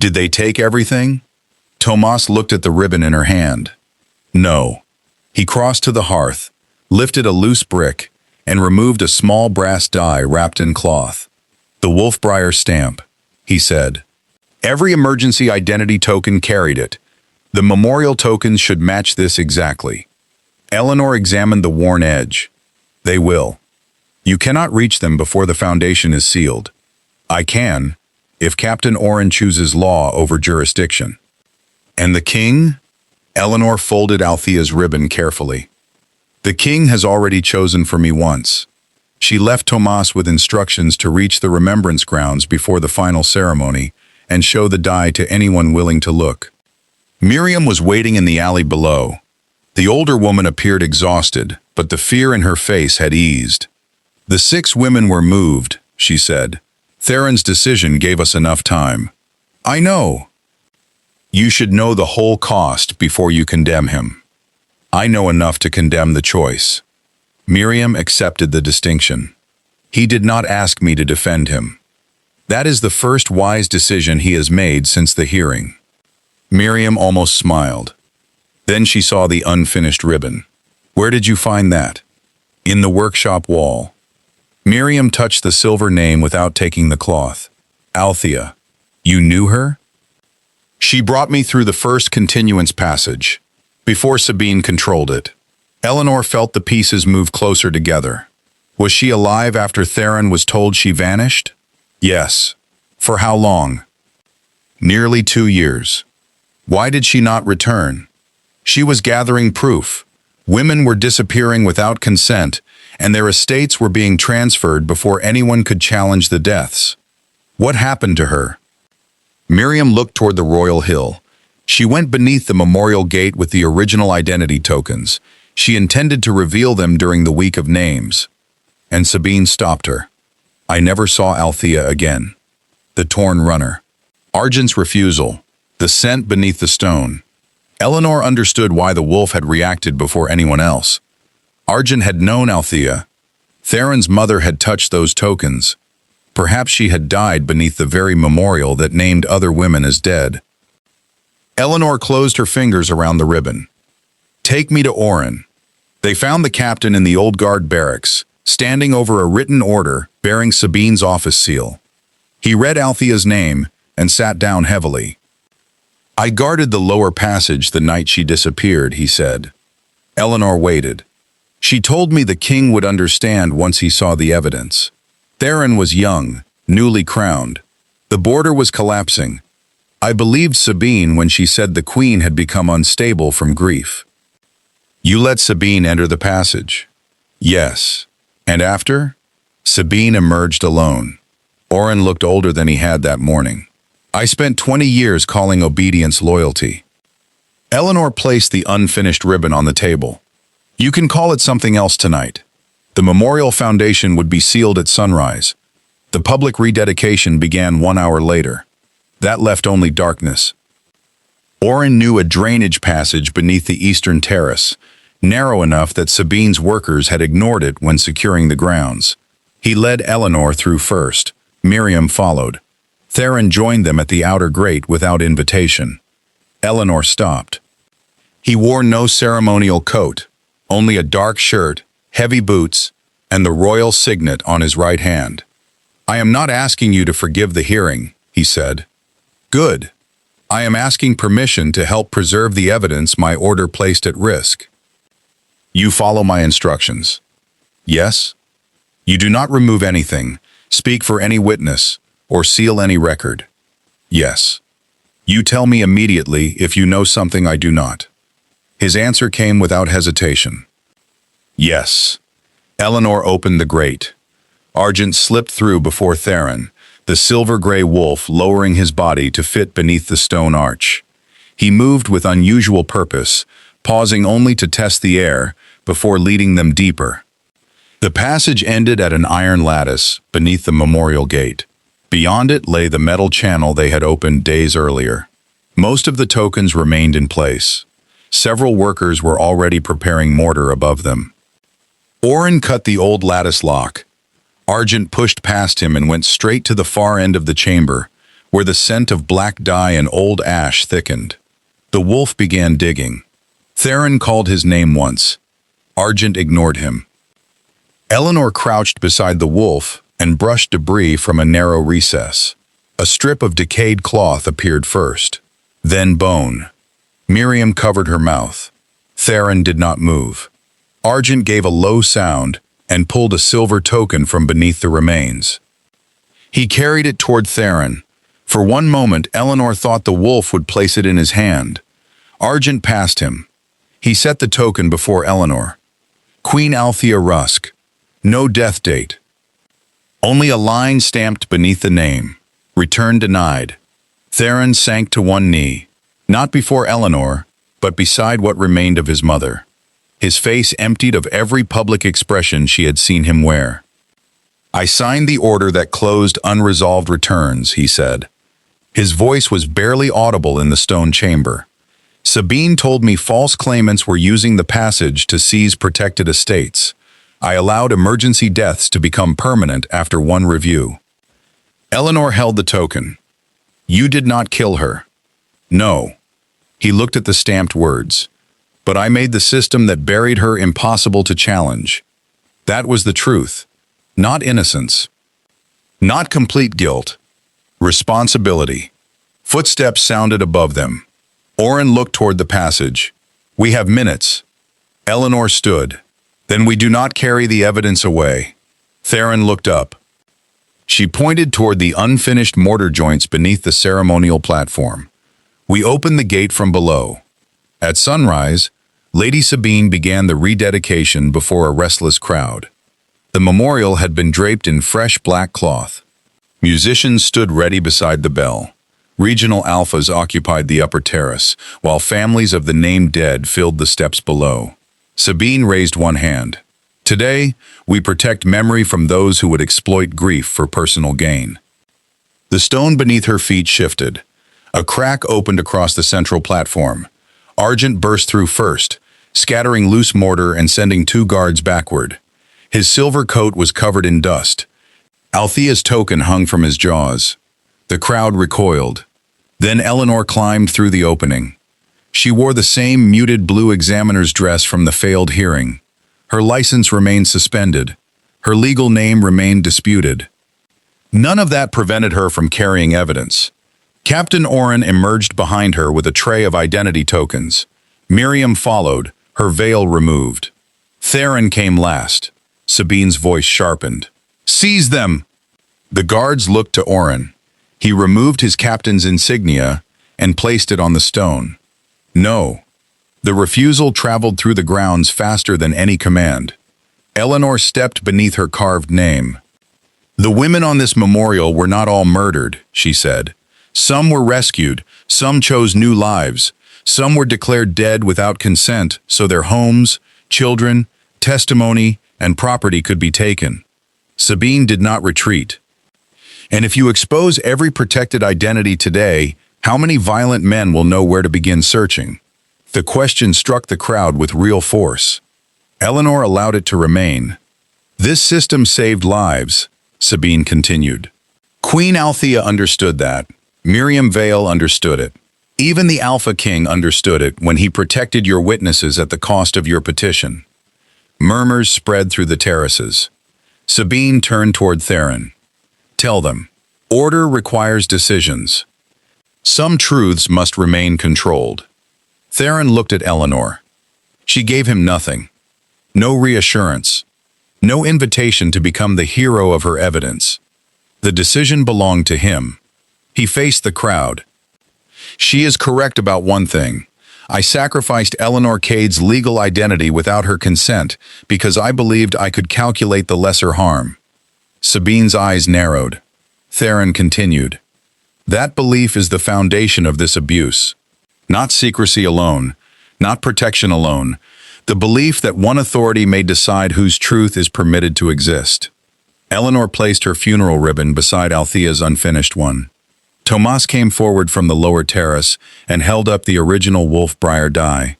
Did they take everything? Tomas looked at the ribbon in her hand. No. He crossed to the hearth, lifted a loose brick, and removed a small brass die wrapped in cloth. The Wolfbriar stamp, he said. Every emergency identity token carried it. The memorial tokens should match this exactly. Elinor examined the worn edge. They will. You cannot reach them before the foundation is sealed. I can, if Captain Oren chooses law over jurisdiction. And the king? Elinor folded Althea's ribbon carefully. The king has already chosen for me once. She left Tomas with instructions to reach the remembrance grounds before the final ceremony and show the die to anyone willing to look. Miriam was waiting in the alley below. The older woman appeared exhausted, but the fear in her face had eased. The 6 women were moved, she said. Theron's decision gave us enough time. I know. You should know the whole cost before you condemn him. I know enough to condemn the choice. Miriam accepted the distinction. He did not ask me to defend him. That is the first wise decision he has made since the hearing. Miriam almost smiled. Then she saw the unfinished ribbon. Where did you find that? In the workshop wall. Miriam touched the silver name without taking the cloth. Althea. You knew her? She brought me through the first continuance passage, before Sabine controlled it. Elinor felt the pieces move closer together. Was she alive after Theron was told she vanished? Yes. For how long? Nearly 2 years. Why did she not return? She was gathering proof. Women were disappearing without consent, and their estates were being transferred before anyone could challenge the deaths. What happened to her? Miriam looked toward the royal hill. She went beneath the memorial gate with the original identity tokens. She intended to reveal them during the week of names. And Sabine stopped her. I never saw Althea again. The torn runner. Argent's refusal. The scent beneath the stone. Elinor understood why the wolf had reacted before anyone else. Argent had known Althea. Theron's mother had touched those tokens. Perhaps she had died beneath the very memorial that named other women as dead. Elinor closed her fingers around the ribbon. Take me to Oren. They found the captain in the old guard barracks, standing over a written order bearing Sabine's office seal. He read Althea's name and sat down heavily. I guarded the lower passage the night she disappeared, he said. Elinor waited. She told me the king would understand once he saw the evidence. Theron was young, newly crowned. The border was collapsing. I believed Sabine when she said the queen had become unstable from grief. You let Sabine enter the passage? Yes. And after? Sabine emerged alone. Oren looked older than he had that morning. I spent 20 years calling obedience loyalty. Elinor placed the unfinished ribbon on the table. You can call it something else tonight. The memorial foundation would be sealed at sunrise. The public rededication began 1 hour later. That left only darkness. Oren knew a drainage passage beneath the eastern terrace, narrow enough that Sabine's workers had ignored it when securing the grounds. He led Elinor through first. Miriam followed. Theron joined them at the outer grate without invitation. Elinor stopped. He wore no ceremonial coat, only a dark shirt, heavy boots, and the royal signet on his right hand. I am not asking you to forgive the hearing, he said. Good. I am asking permission to help preserve the evidence my order placed at risk. You follow my instructions. Yes? You do not remove anything, speak for any witness, or seal any record. Yes. You tell me immediately if you know something I do not. His answer came without hesitation. Yes. Elinor opened the grate. Argent slipped through before Theron, the silver-gray wolf lowering his body to fit beneath the stone arch. He moved with unusual purpose, pausing only to test the air before leading them deeper. The passage ended at an iron lattice beneath the memorial gate. Beyond it lay the metal channel they had opened days earlier. Most of the tokens remained in place. Several workers were already preparing mortar above them. Oren cut the old lattice lock. Argent pushed past him and went straight to the far end of the chamber, where the scent of black dye and old ash thickened. The wolf began digging. Theron called his name once. Argent ignored him. Elinor crouched beside the wolf and brushed debris from a narrow recess. A strip of decayed cloth appeared first, then bone. Miriam covered her mouth. Theron did not move. Argent gave a low sound and pulled a silver token from beneath the remains. He carried it toward Theron. For one moment, Elinor thought the wolf would place it in his hand. Argent passed him. He set the token before Elinor. Queen Althea Rusk. No death date. Only a line stamped beneath the name. Return denied. Theron sank to one knee, not before Elinor, but beside what remained of his mother. His face emptied of every public expression she had seen him wear. I signed the order that closed unresolved returns, he said. His voice was barely audible in the stone chamber. Sabine told me false claimants were using the passage to seize protected estates. I allowed emergency deaths to become permanent after one review. Elinor held the token. You did not kill her. No. He looked at the stamped words. But I made the system that buried her impossible to challenge. That was the truth. Not innocence. Not complete guilt. Responsibility. Footsteps sounded above them. Oren looked toward the passage. We have minutes. Elinor stood. Then we do not carry the evidence away. Theron looked up. She pointed toward the unfinished mortar joints beneath the ceremonial platform. We opened the gate from below. At sunrise, Lady Sabine began the rededication before a restless crowd. The memorial had been draped in fresh black cloth. Musicians stood ready beside the bell. Regional alphas occupied the upper terrace, while families of the named dead filled the steps below. Sabine raised one hand. Today, we protect memory from those who would exploit grief for personal gain. The stone beneath her feet shifted. A crack opened across the central platform. Argent burst through first, scattering loose mortar and sending 2 guards backward. His silver coat was covered in dust. Althea's token hung from his jaws. The crowd recoiled. Then Elinor climbed through the opening. She wore the same muted blue examiner's dress from the failed hearing. Her license remained suspended. Her legal name remained disputed. None of that prevented her from carrying evidence. Captain Oren emerged behind her with a tray of identity tokens. Miriam followed, her veil removed. Theron came last. Sabine's voice sharpened. Seize them! The guards looked to Oren. He removed his captain's insignia and placed it on the stone. No. The refusal traveled through the grounds faster than any command. Elinor stepped beneath her carved name. The women on this memorial were not all murdered, she said. Some were rescued, some chose new lives, Some were declared dead without consent, so their homes, children, testimony, and property could be taken. Sabine did not retreat. And if you expose every protected identity today, how many violent men will know where to begin searching? The question struck the crowd with real force. Elinor allowed it to remain. This system saved lives, Sabine continued. Queen Althea understood that. Miriam Vale understood it. Even the Alpha King understood it when he protected your witnesses at the cost of your petition. Murmurs spread through the terraces. Sabine turned toward Theron. Tell them, order requires decisions. Some truths must remain controlled. Theron looked at Elinor. She gave him nothing. No reassurance. No invitation to become the hero of her evidence. The decision belonged to him. He faced the crowd. She is correct about one thing. I sacrificed Elinor Cade's legal identity without her consent because I believed I could calculate the lesser harm. Sabine's eyes narrowed. Theron continued. That belief is the foundation of this abuse. Not secrecy alone, not protection alone, the belief that one authority may decide whose truth is permitted to exist. Elinor placed her funeral ribbon beside Althea's unfinished one. Tomas came forward from the lower terrace and held up the original Wolfbriar die.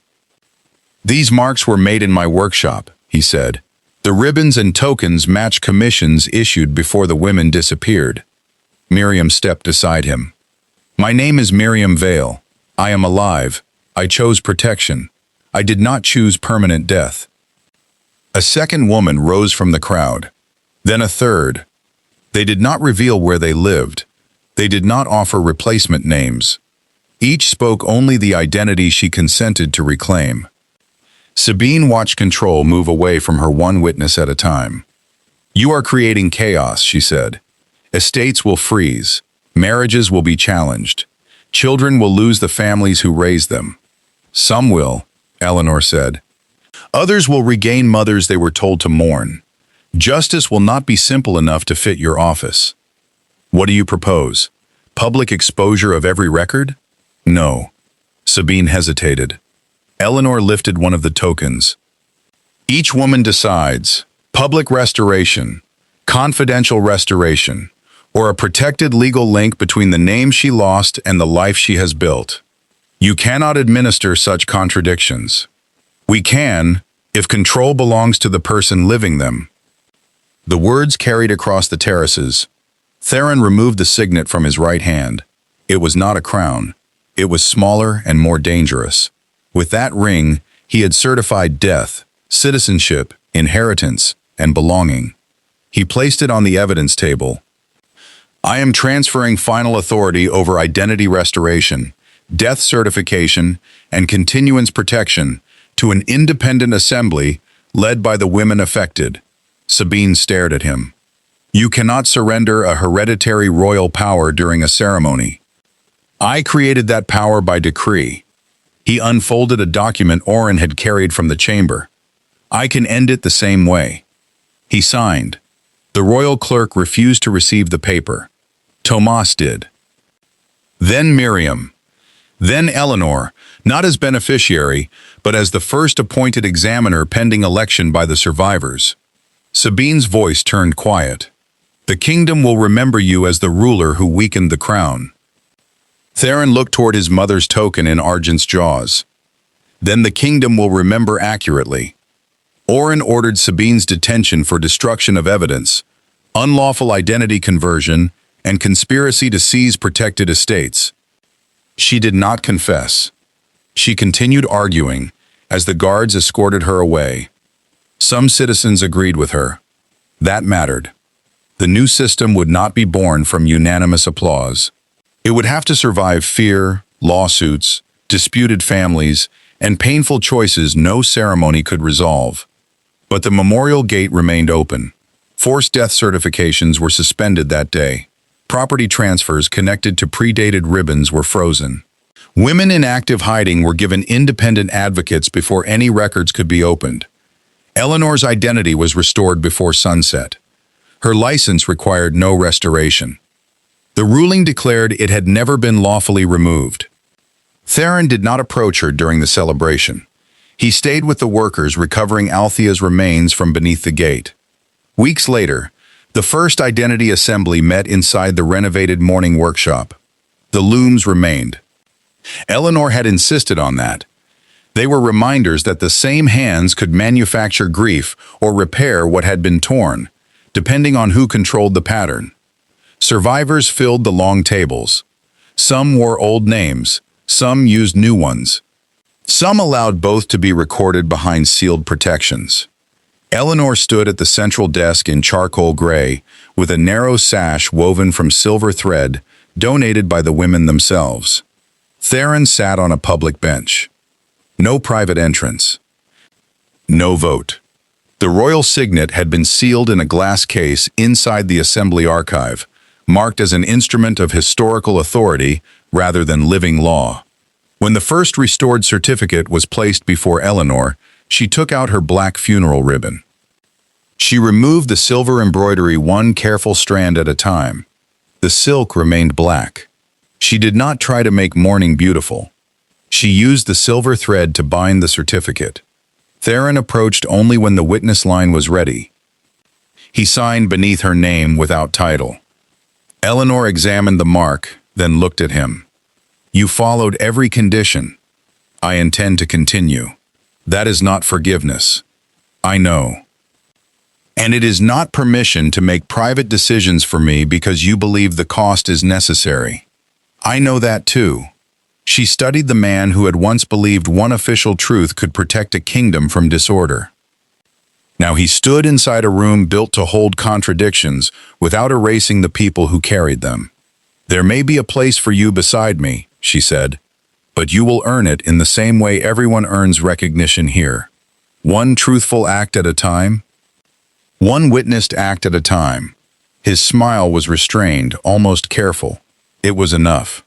These marks were made in my workshop, he said. The ribbons and tokens match commissions issued before the women disappeared. Miriam stepped beside him. My name is Miriam Vale. I am alive. I chose protection. I did not choose permanent death. A second woman rose from the crowd. Then a third. They did not reveal where they lived. They did not offer replacement names. Each spoke only the identity she consented to reclaim. Sabine watched control move away from her one witness at a time. You are creating chaos, she said. Estates will freeze. Marriages will be challenged. Children will lose the families who raised them. Some will, Elinor said. Others will regain mothers they were told to mourn. Justice will not be simple enough to fit your office. What do you propose? Public exposure of every record? No. Sabine hesitated. Elinor lifted one of the tokens. Each woman decides. Public restoration, confidential restoration, or a protected legal link between the name she lost and the life she has built. You cannot administer such contradictions. We can, if control belongs to the person living them. The words carried across the terraces. Theron removed the signet from his right hand. It was not a crown. It was smaller and more dangerous. With that ring, he had certified death, citizenship, inheritance, and belonging. He placed it on the evidence table. I am transferring final authority over identity restoration, death certification, and continuance protection to an independent assembly led by the women affected. Sabine stared at him. You cannot surrender a hereditary royal power during a ceremony. I created that power by decree. He unfolded a document Oren had carried from the chamber. I can end it the same way. He signed. The royal clerk refused to receive the paper. Tomas did. Then Miriam. Then Elinor, not as beneficiary, but as the first appointed examiner pending election by the survivors. Sabine's voice turned quiet. The kingdom will remember you as the ruler who weakened the crown. Theron looked toward his mother's token in Argent's jaws. Then the kingdom will remember accurately. Oren ordered Sabine's detention for destruction of evidence, unlawful identity conversion, and conspiracy to seize protected estates. She did not confess. She continued arguing as the guards escorted her away. Some citizens agreed with her. That mattered. The new system would not be born from unanimous applause. It would have to survive fear, lawsuits, disputed families, and painful choices no ceremony could resolve. But the memorial gate remained open. Forced death certifications were suspended that day. Property transfers connected to predated ribbons were frozen. Women in active hiding were given independent advocates before any records could be opened. Elinor's identity was restored before sunset. Her license required no restoration. The ruling declared it had never been lawfully removed. Theron did not approach her during the celebration. He stayed with the workers recovering Althea's remains from beneath the gate. Weeks later, the first identity assembly met inside the renovated morning workshop. The looms remained. Elinor had insisted on that. They were reminders that the same hands could manufacture grief or repair what had been torn, depending on who controlled the pattern. Survivors filled the long tables. Some wore old names, some used new ones. Some allowed both to be recorded behind sealed protections. Elinor stood at the central desk in charcoal gray, with a narrow sash woven from silver thread, donated by the women themselves. Theron sat on a public bench. No private entrance. No vote. The royal signet had been sealed in a glass case inside the assembly archive, marked as an instrument of historical authority rather than living law. When the first restored certificate was placed before Elinor, she took out her black funeral ribbon. She removed the silver embroidery one careful strand at a time. The silk remained black. She did not try to make mourning beautiful. She used the silver thread to bind the certificate. Theron approached only when the witness line was ready. He signed beneath her name without title. Elinor examined the mark, then looked at him. "You followed every condition. I intend to continue. That is not forgiveness. I know. And it is not permission to make private decisions for me because you believe the cost is necessary. I know that too." She studied the man who had once believed one official truth could protect a kingdom from disorder. Now he stood inside a room built to hold contradictions without erasing the people who carried them. "There may be a place for you beside me," she said, "but you will earn it in the same way everyone earns recognition here. One truthful act at a time. One witnessed act at a time." His smile was restrained, almost careful. It was enough.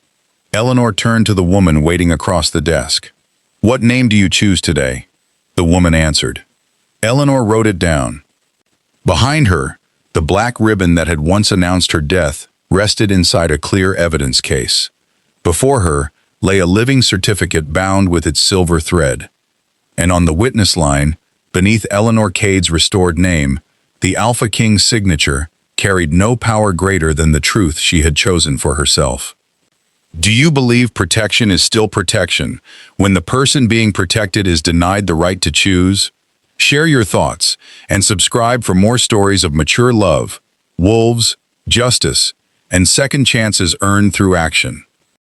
Elinor turned to the woman waiting across the desk. "What name do you choose today?" The woman answered. Elinor wrote it down. Behind her, the black ribbon that had once announced her death rested inside a clear evidence case. Before her lay a living certificate bound with its silver thread. And on the witness line, beneath Elinor Cade's restored name, the Alpha King's signature carried no power greater than the truth she had chosen for herself. Do you believe protection is still protection when the person being protected is denied the right to choose? Share your thoughts and subscribe for more stories of mature love, wolves, justice, and second chances earned through action.